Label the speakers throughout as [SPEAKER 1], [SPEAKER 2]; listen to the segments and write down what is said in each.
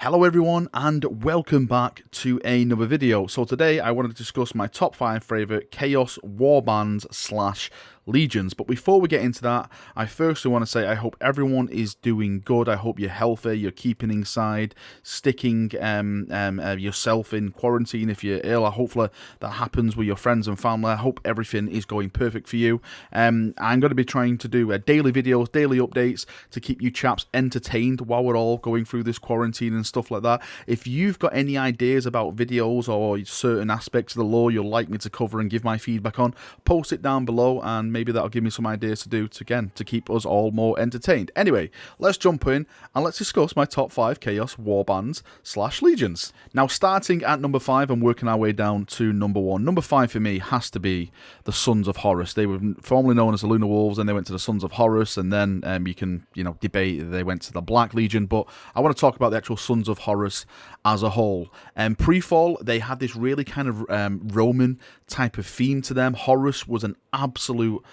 [SPEAKER 1] Hello everyone and welcome back to another video. So today I wanted to discuss my top 5 favourite Chaos Warbands / Legions. But before we get into that, I firstly want to say I hope everyone is doing good. I hope you're healthy, you're keeping inside, sticking yourself in quarantine if you're ill. Hopefully that happens with your friends and family. I hope everything is going perfect for you. I'm going to be trying to do daily videos, daily updates to keep you chaps entertained while we're all going through this quarantine and stuff like that. If you've got any ideas about videos or certain aspects of the lore you'd like me to cover and give my feedback on, post it down below and maybe that'll give me some ideas to do to keep us all more entertained. Anyway, let's jump in and let's discuss my top 5 Chaos Warbands / Legions. Now, starting at number 5 and working our way down to number 1. Number 5 for me has to be the Sons of Horus. They were formerly known as the Lunar Wolves, and they went to the Sons of Horus, and then you can debate they went to the Black Legion, but I want to talk about the actual Sons of Horus as a whole. Pre-fall, they had this really kind of Roman type of theme to them. Horus was an absolute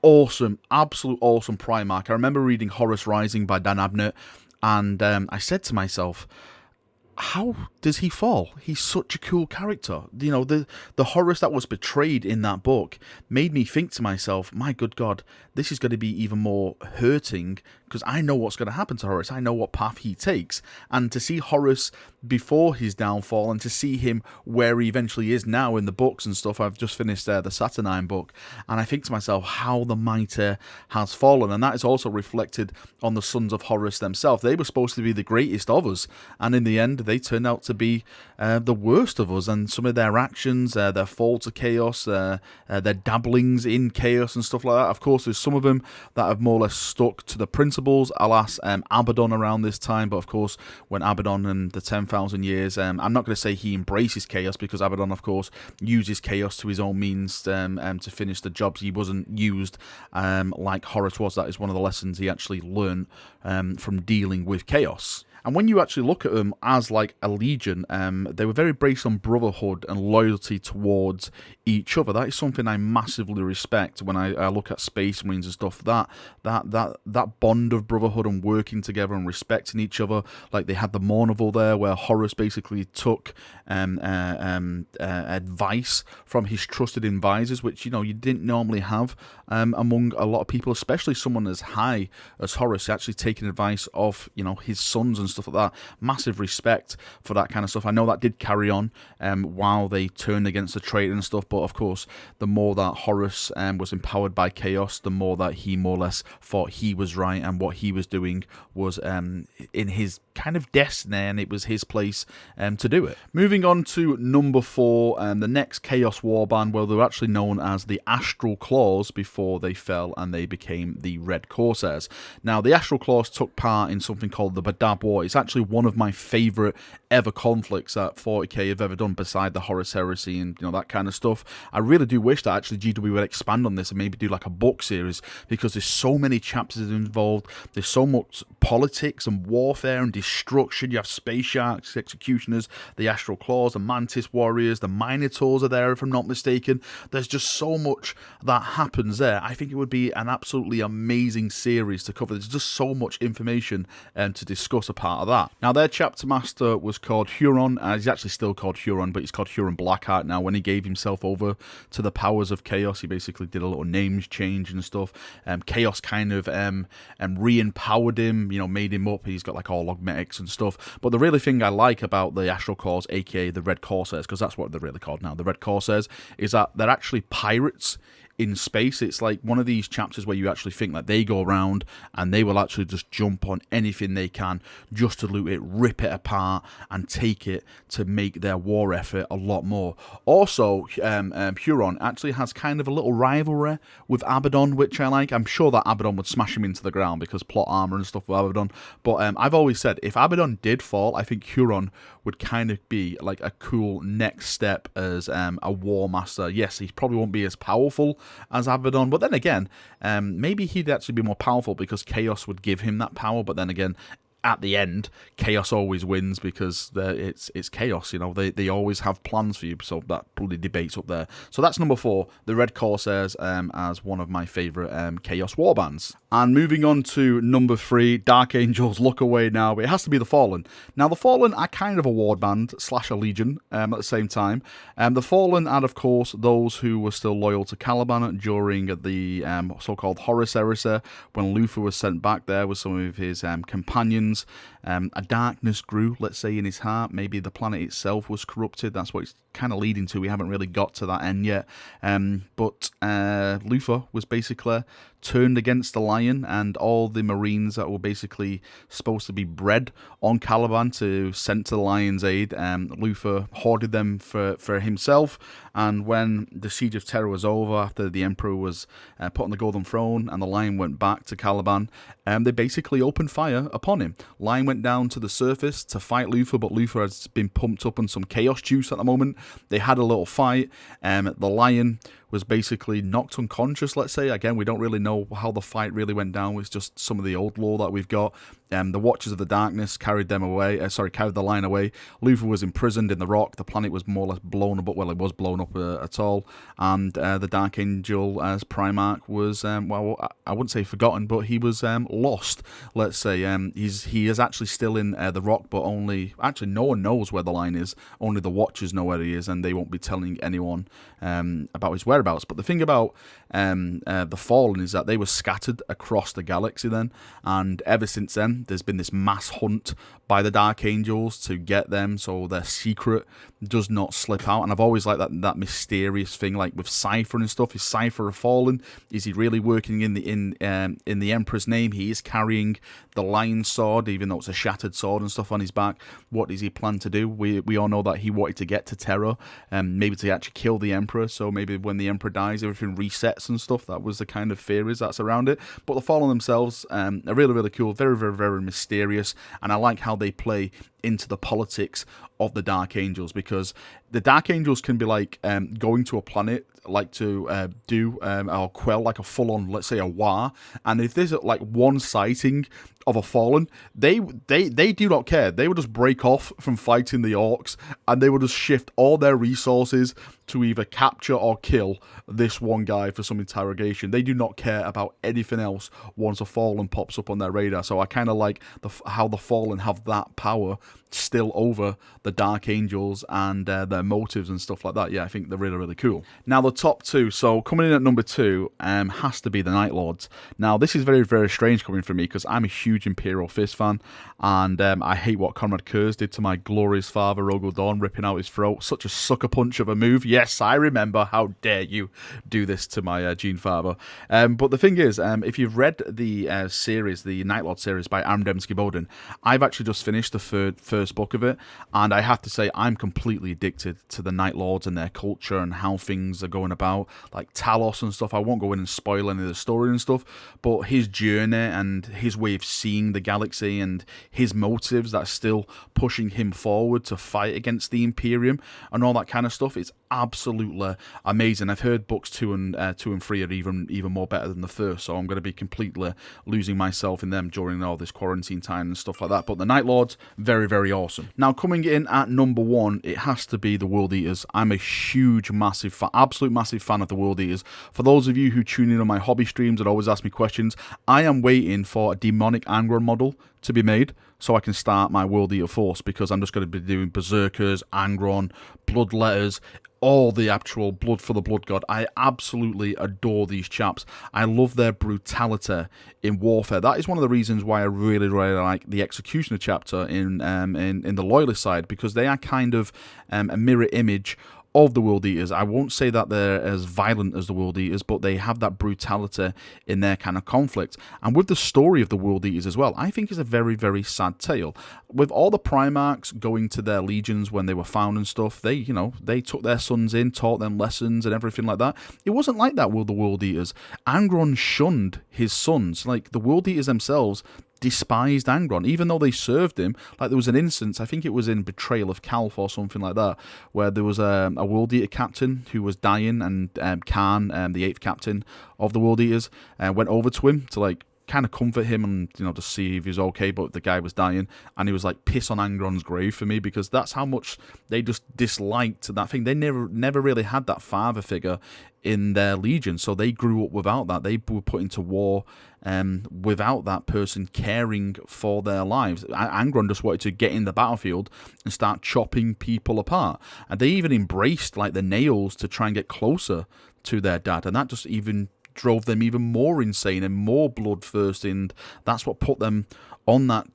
[SPEAKER 1] awesome Primarch. I remember reading Horus Rising by Dan Abnett, and I said to myself, how does he fall? He's such a cool character. You know, the Horus that was betrayed in that book made me think to myself, my good God, this is going to be even more hurting because I know what's going to happen to Horus. I know what path he takes. And to see Horus before his downfall and to see him where he eventually is now in the books and stuff. I've just finished the Saturnine book, and I think to myself how the mitre has fallen. And that is also reflected on the Sons of Horus themselves. They were supposed to be the greatest of us, and in the end they turned out to be the worst of us. And some of their actions, their fall to chaos, their dabblings in chaos and stuff like that. Of course, there's some of them that have more or less stuck to the principles, alas, Abaddon around this time. But of course, when Abaddon and the 10,000 years, I'm not going to say he embraces chaos, because Abaddon, of course, uses chaos to his own means to finish the jobs. He wasn't used like Horus was. That is one of the lessons he actually learned from dealing with chaos. And when you actually look at them as like a legion, they were very based on brotherhood and loyalty towards each other. That is something I massively respect when I look at Space Marines and stuff. That bond of brotherhood and working together and respecting each other. Like they had the Mournival there, where Horus basically took advice from his trusted advisors, which you didn't normally have among a lot of people, especially someone as high as Horus, actually taking advice of his sons and stuff like that. Massive respect for that kind of stuff. I know that did carry on while they turned against the Traitor and stuff, but of course the more that Horus was empowered by chaos, the more that he more or less thought he was right and what he was doing was in his kind of destiny, and it was his place to do it. Moving on to number 4, the next Chaos Warband, well, they were actually known as the Astral Claws before they fell and they became the Red Corsairs. Now, the Astral Claws took part in something called the Badab War. It's actually one of my favourite ever conflicts that 40k have ever done, beside the Horus Heresy and that kind of stuff. I really do wish that actually GW would expand on this and maybe do like a book series, because there's so many chapters involved. There's so much politics and warfare and destruction. You have Space Sharks, Executioners, the Astral Claws, the Mantis Warriors, the Minotaurs are there if I'm not mistaken. There's just so much that happens there. I think it would be an absolutely amazing series to cover. There's just so much information to discuss a part of that. Now, their chapter master was called Huron. He's actually still called Huron, but he's called Huron Blackheart now. When he gave himself over to the powers of chaos, he basically did a little names change and stuff. Chaos kind of re-empowered him, made him up. He's got like all augmetics and stuff. But the really thing I like about the Astral Claws, aka the Red Corsairs, because that's what they're really called now, the Red Corsairs, is that they're actually pirates in space. It's like one of these chapters where you actually think that they go around and they will actually just jump on anything they can just to loot it, rip it apart, and take it to make their war effort a lot more. Also, Huron actually has kind of a little rivalry with Abaddon, which I like. I'm sure that Abaddon would smash him into the ground because plot armor and stuff with Abaddon. But I've always said, if Abaddon did fall, I think Huron would kind of be like a cool next step as a war master. Yes, he probably won't be as powerful as Abaddon, but then again, maybe he'd actually be more powerful because chaos would give him that power. But then again, at the end, chaos always wins because it's chaos. You know, they always have plans for you. So that bloody debate's up there. So that's number 4, the Red Corsairs, as one of my favourite chaos warbands. And moving on to number 3, Dark Angels. Look away now. It has to be the Fallen. Now the Fallen are kind of a warband / a legion at the same time. The Fallen are, of course, those who were still loyal to Caliban during the so-called Horus heresy, when Luther was sent back there with some of his companions. A darkness grew, let's say, in his heart. Maybe the planet itself was corrupted. That's what it's kind of leading to. We haven't really got to that end yet. But Luther was basically turned against the Lion, and all the Marines that were basically supposed to be bred on Caliban to send to the Lion's aid, Luther hoarded them for himself. And when the Siege of Terror was over, after the Emperor was put on the Golden Throne and the Lion went back to Caliban, they basically opened fire upon him. Lion went down to the surface to fight Luther, but Luther has been pumped up on some chaos juice at the moment. They had a little fight. The Lion was basically knocked unconscious, let's say. Again, we don't really know how the fight really went down. It's just some of the old lore that we've got. The Watchers of the Darkness carried them away. Carried the Lion away. Luther was imprisoned in the rock. The planet was more or less blown up. Well, it was blown up at all. And the Dark Angel as Primarch was, well, I wouldn't say forgotten, but he was lost, let's say. He is actually still in the rock, but actually no one knows where the Lion is. Only the Watchers know where he is, and they won't be telling anyone about his whereabouts. But the thing about the Fallen is that they were scattered across the galaxy then, and ever since then there's been this mass hunt by the Dark Angels to get them, so their secret does not slip out. And I've always liked that mysterious thing, like with Cypher and stuff. Is Cypher a Fallen? Is he really working in the Emperor's name? He is carrying the Lion's sword, even though it's a shattered sword and stuff on his back. What does he plan to do? We all know that he wanted to get to Terra, maybe to actually kill the Emperor, so maybe when the Emperor dies, everything resets and stuff. That was the kind of theories that's around it. But the Fallen themselves are really, really cool, very, very, very mysterious, and I like how they play into the politics of the Dark Angels, because the Dark Angels can be like going to a planet, like to do or quell like a full-on, let's say, a war, and if there's like one sighting of a Fallen, they do not care. They would just break off from fighting the Orcs, and they would just shift all their resources to either capture or kill this one guy for some interrogation. They do not care about anything else once a Fallen pops up on their radar. So I kind of like how the Fallen have that power still over the Dark Angels and their motives and stuff like that. Yeah, I think they're really, really cool. Now, the top 2. So coming in at number 2 has to be the Night Lords. Now, this is very, very strange coming from me because I'm a huge Imperial Fist fan, and I hate what Conrad Kurz did to my glorious father, Rogel Dawn, ripping out his throat. Such a sucker punch of a move. Yes, I remember. How dare you do this to my Gene father. But the thing is, if you've read the series, the Night Lord series by Aaron Dembski-Bowden, I've actually just finished the first book of it, and I have to say I'm completely addicted to the Night Lords and their culture and how things are going about, like Talos and stuff. I won't go in and spoil any of the story and stuff, but his journey and his way of seeing the galaxy and his motives that's still pushing him forward to fight against the Imperium and all that kind of stuff, it's absolutely amazing. I've heard books 2 and 3 are even more better than the first, so I'm going to be completely losing myself in them during all this quarantine time and stuff like that. But the Night Lords, very, very awesome. Now, coming in at number 1, it has to be the World Eaters. I'm a huge, massive, absolute massive fan of the World Eaters. For those of you who tune in on my hobby streams and always ask me questions, I am waiting for a demonic Angron model to be made so I can start my World Eater force, because I'm just going to be doing Berserkers, Angron, Bloodletters, all the actual blood for the Blood God. I absolutely adore these chaps. I love their brutality in warfare. That is one of the reasons why I really, really like the Executioner chapter in the Loyalist side, because they are kind of a mirror image of the World Eaters. I won't say that they're as violent as the World Eaters, but they have that brutality in their kind of conflict. And with the story of the World Eaters as well, I think it's a very, very sad tale. With all the Primarchs going to their legions when they were found and stuff, they took their sons in, taught them lessons and everything like that. It wasn't like that with the World Eaters. Angron shunned his sons. Like, the World Eaters themselves despised Angron, even though they served him. Like, there was an instance, I think it was in Betrayal of Calf or something like that, where there was a World Eater captain who was dying, and Khan, the 8th captain of the World Eaters, went over to him to, like, kind of comfort him and, you know, just see if he's okay, but the guy was dying, and he was like, piss on Angron's grave for me, because that's how much they just disliked that thing. They never really had that father figure in their legion, so they grew up without that. They were put into war without that person caring for their lives. Angron just wanted to get in the battlefield and start chopping people apart, and they even embraced like the nails to try and get closer to their dad, and that just even drove them even more insane and more bloodthirsty, and that's what put them on that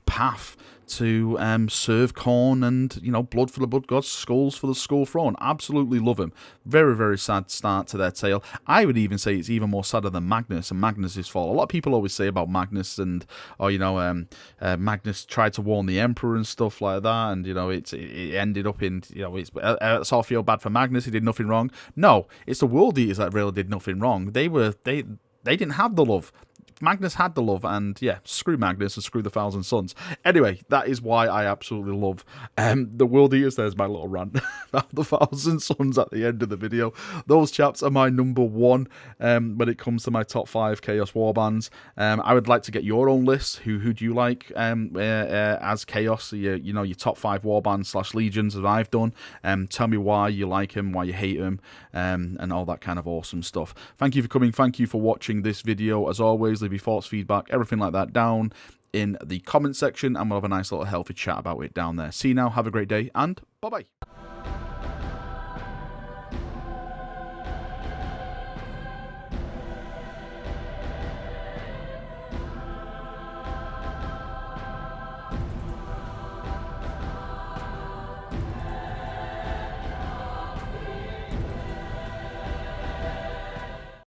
[SPEAKER 1] path to serve Khorne and, you know, blood for the blood gods, skulls for the skull throne. Absolutely love him. Very, very sad start to their tale. I would even say it's even more sadder than Magnus and Magnus's fall. A lot of people always say about Magnus and, oh, you know, Magnus tried to warn the Emperor and stuff like that, and, you know, it ended up in, you know, it's all feel bad for Magnus. He did nothing wrong. No, it's the World Eaters that really did nothing wrong. They didn't have the love. Magnus had the love, and yeah, screw Magnus and screw the Thousand Sons. Anyway, that is why I absolutely love the World Eaters. There's my little rant about the Thousand Sons at the end of the video. Those chaps are my number one when it comes to my top 5 Chaos Warbands. I would like to get your own list. Who do you like as Chaos? You know, your top 5 Warbands / Legions as I've done. Tell me why you like him, why you hate him, and all that kind of awesome stuff. Thank you for coming. Thank you for watching this video. As always, leave your thoughts, feedback, everything like that down in the comment section, and we'll have a nice little healthy chat about it down there. See you now, have a great day, and bye-bye.